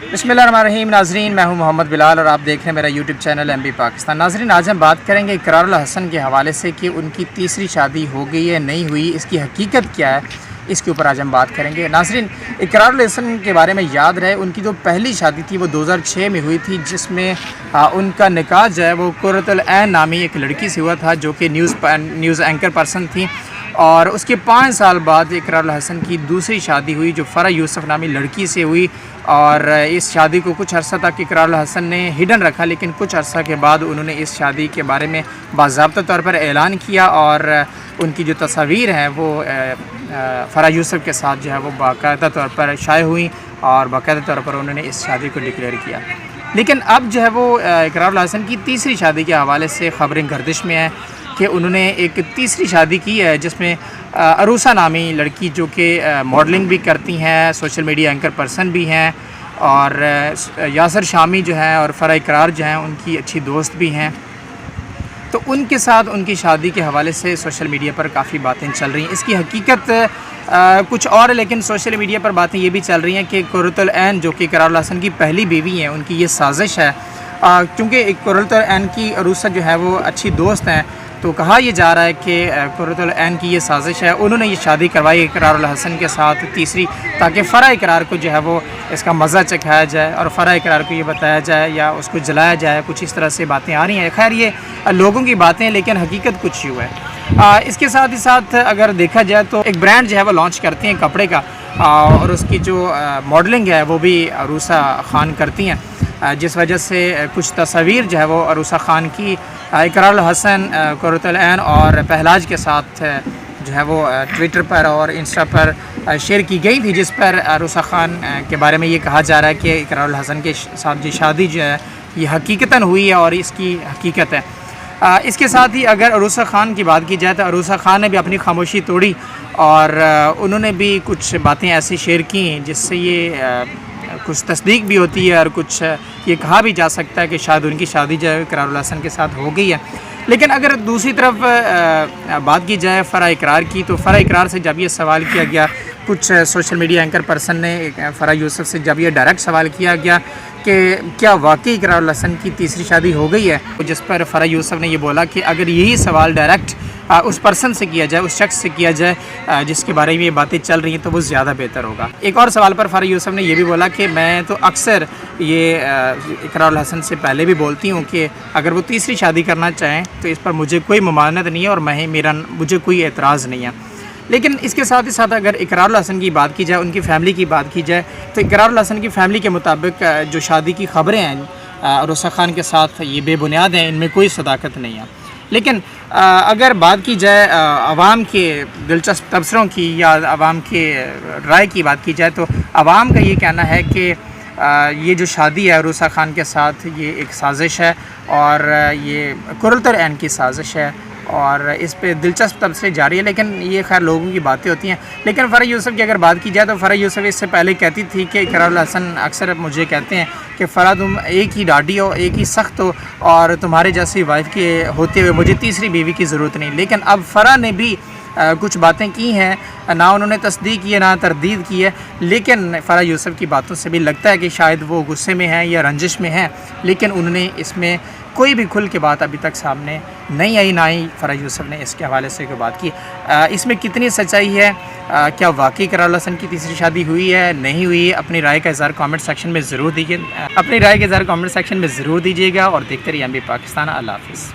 बिस्मिल्लाहिर्रहमानिर्रहीम। नाजरीन, मैं हूं मोहम्मद बिलाल और आप देख रहे हैं मेरा यूट्यूब चैनल MB पाकिस्तान। नाजरीन, आज हम बात करेंगे इकरारुल हसन के हवाले से कि उनकी तीसरी शादी हो गई है, नहीं हुई, इसकी हकीकत क्या है, इसके ऊपर आज हम बात करेंगे। नाजरीन, इकरारुल हसन के बारे में याद रहे, उनकी जो पहली शादी थी वो 2006 में हुई थी, जिसमें उनका निकाह जो है वो कुर्रतुल ऐन नामी एक लड़की से हुआ था जो कि न्यूज़ एंकर पर्सन थी। और उसके 5 साल बाद इकरारुल हसन की दूसरी शादी हुई जो फ़रा यूसुफ नामी लड़की से हुई। और इस शादी को कुछ अर्सा तक इकरारुल हसन ने हिडन रखा, लेकिन कुछ अर्सा के बाद उन्होंने इस शादी के बारे में बाज़ाब्ता तौर पर ऐलान किया और उनकी जो तस्वीर हैं वो फ़रा यूसुफ के साथ जो है वो बाकायदा तौर पर शाये हुई और बाकायदा तौर पर उन्होंने इस शादी को डिक्लेयर किया। लेकिन अब जो है वो इकरारुल हसन की तीसरी शादी के हवाले से ख़बरें गर्दिश में हैं कि उन्होंने एक तीसरी शादी की है जिसमें अरूसा नामी लड़की जो कि मॉडलिंग भी करती हैं, सोशल मीडिया एंकर पर्सन भी हैं, और यासर शामी जो हैं और फ़रा इकरार जो हैं उनकी अच्छी दोस्त भी हैं। तो उनके साथ उनकी शादी के हवाले से सोशल मीडिया पर काफ़ी बातें चल रही हैं। इसकी हकीकत कुछ और है, लेकिन सोशल मीडिया पर बातें ये भी चल रही हैं कि कुर्रतुल ऐन जो कि इकरारुल हसन की पहली बीवी हैं, उनकी ये साजिश है। क्योंकि कुर्रतुल ऐन की अरूसा जो है वो अच्छी दोस्त हैं, तो कहा यह जा रहा है कि कुर्रतुल ऐन की ये साजिश है, उन्होंने ये शादी करवाई इकरारुल हसन के साथ तीसरी, ताकि फ़रा इकरार को जो है वो इसका मज़ा चखाया जाए और फ़रा इकरार को ये बताया जाए या उसको जलाया जाए। कुछ इस तरह से बातें आ रही हैं। खैर, ये लोगों की बातें हैं, लेकिन हकीकत कुछ यूँ है। इसके साथ ही साथ अगर देखा जाए तो एक ब्रांड जो है वो लॉन्च करती हैं कपड़े का, और उसकी जो मॉडलिंग है वो भी अरूसा खान करती हैं, जिस वजह से कुछ तस्वीर जो है वो अरूसा खान की इकरारुल हसन, कुर्रतुल ऐन और पहलाज के साथ जो है वो ट्विटर पर और इंस्टा पर शेयर की गई थी, जिस पर अरूसा खान के बारे में ये कहा जा रहा है कि इकरारुल हसन के साथ जो शादी जो है ये हकीकतन हुई है और इसकी हकीकत है। इसके साथ ही अगर अरूसा खान की बात की जाए तो अरूसा खान ने भी अपनी खामोशी तोड़ी और उन्होंने भी कुछ बातें ऐसी शेयर की जिससे ये कुछ तस्दीक भी होती है और कुछ ये कहा भी जा सकता है कि शायद उनकी शादी जो है इकरारुल हसन के साथ हो गई है। लेकिन अगर दूसरी तरफ बात की जाए फ़रा इकरार की, तो फ़रा इकरार से जब ये सवाल किया गया, कुछ सोशल मीडिया एंकर पर्सन ने फ़रा यूसुफ से जब ये डायरेक्ट सवाल किया गया कि क्या वाकई इकरारुल हसन की तीसरी शादी हो गई है, जिस पर फ़रा यूसुफ ने ये बोला कि अगर यही सवाल डायरेक्ट उस पर्सन से किया जाए, उस शख्स से किया जाए जिसके बारे में ये बातें चल रही हैं, तो वो ज़्यादा बेहतर होगा। एक और सवाल पर फ़रा यूसुफ ने ये भी बोला कि मैं तो अक्सर ये इकरारुल हसन से पहले भी बोलती हूँ कि अगर वो तीसरी शादी करना चाहें तो इस पर मुझे कोई ममानत नहीं है और मुझे कोई एतराज़ नहीं है। लेकिन इसके साथ ही साथ अगर इकरारुल हसन की बात की जाए, उनकी फ़ैमिली की बात की जाए, तो इकरारुल हसन की फ़ैमिली के मुताबिक जो शादी की ख़बरें हैं अरूसा खान के साथ ये बेबुनियाद हैं, इनमें कोई सदाकत नहीं है। लेकिन अगर बात की जाए आवाम के दिलचस्प तबसरों की या आवाम के राय की बात की जाए, तो आवाम का ये कहना है कि ये जो शादी है अरूसा खान के साथ ये एक साजिश है और ये कुर्रतुल ऐन की साजिश है और इस पे दिलचस्प तबसरे जारी है। लेकिन ये खैर लोगों की बातें होती हैं। लेकिन फ़रा यूसुफ की अगर बात की जाए तो फ़रा यूसुफ इससे पहले कहती थी कि इकरारुल हसन अक्सर मुझे कहते हैं कि फ़रा तुम एक ही डाडी हो, एक ही सख्त हो और तुम्हारे जैसी वाइफ के होते हुए मुझे तीसरी बीवी की ज़रूरत नहीं। लेकिन अब फ़रा ने भी कुछ बातें की हैं, ना उन्होंने तस्दीक की है ना तरदीद की है, लेकिन फ़रा यूसुफ की बातों से भी लगता है कि शायद वो गुस्से में हैं या रंजिश में हैं। लेकिन उन्होंने इसमें कोई भी खुल के बात अभी तक सामने नहीं आई, ना ही फ़रा यूसुफ ने इसके हवाले से कोई बात की। इसमें कितनी सच्चाई है, क्या वाकई इकरारुल हसन की तीसरी शादी हुई है, नहीं हुई, अपनी राय का इज़हार कमेंट सेक्शन में ज़रूर दीजिए। अपनी राय का इज़हार कमेंट सेक्शन में ज़रूर दीजिएगा और देखते रहिए MB पाकिस्तान। अल्लाह हाफ़िज़।